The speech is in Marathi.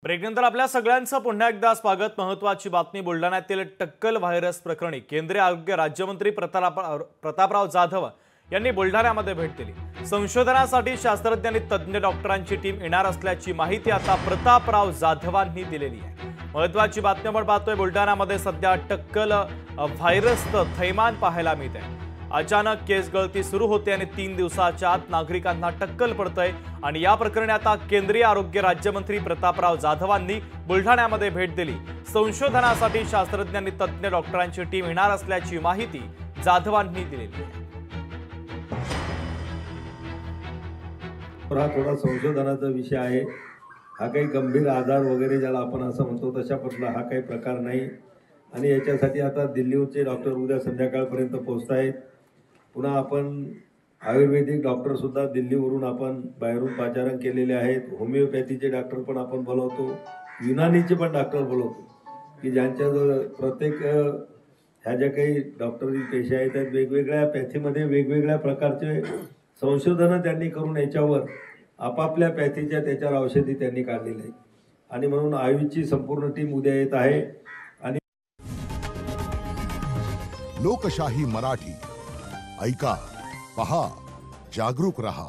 ब्रेकनंतर आपल्या सगळ्यांचं पुन्हा एकदा स्वागत। महत्त्वाची बातमी बुलढाण्यातील टक्कल व्हायरस प्रकरणी केंद्रीय आरोग्य राज्यमंत्री प्रतापराव जाधव यांनी बुलढाण्यामध्ये भेट दिली। संशोधनासाठी शास्त्रज्ञ आणि तज्ञ डॉक्टरांची टीम येणार असल्याची माहिती आता प्रतापराव जाधवांनी दिलेली आहे। महत्त्वाची बातमी आपण पाहतोय, बुलढाण्यामध्ये सध्या टक्कल व्हायरसचं थैमान पाहायला मिळतंय। अचानक केस गळती सुरू होते आणि 3 दिवसाच्या आत नागरिकांना टक्कल पडतंय आणि या प्रकरणी आता केंद्रीय आरोग्य राज्यमंत्री प्रतापराव जाधवांनी बुलढाण्यामध्ये भेट दिली। संशोधनासाठी शास्त्रज्ञ आणि तज्ञ डॉक्टरांची टीम येणार असल्याची माहिती जाधवांनी दिलेली आहे। थोडा संशोधनाचा विषय आहे। हा काही गंभीर आजार वगैरे ज्याला आपण असं म्हणतो तशा पडला हा काही प्रकार नाही आणि याच्यासाठी आता दिल्लीचे डॉक्टर उद्या संध्याकाळपर्यंत पोहोचतायत। पुन्हा आपण आयुर्वेदिक डॉक्टर सुद्धा दिल्लीवरून आपण बाहेरून पाचारण केलेले आहेत। होमिओपॅथीचे डॉक्टर पण आपण बोलवतो, युनानीचे पण डॉक्टर बोलवतो की ज्यांच्या प्रत्येक ह्या ज्या काही डॉक्टरी पेशा आहेत त्या वेगवेगळ्या पॅथीमध्ये वेगवेगळ्या प्रकारचे संशोधन त्यांनी करून याच्यावर आपापल्या पॅथीच्या त्याच्यावर औषधी त्यांनी काढलेली आहे आणि म्हणून आयुषची संपूर्ण टीम उद्या येत आहे। आणि लोकशाही मराठी ऐका, पहा, जागरूक रहा।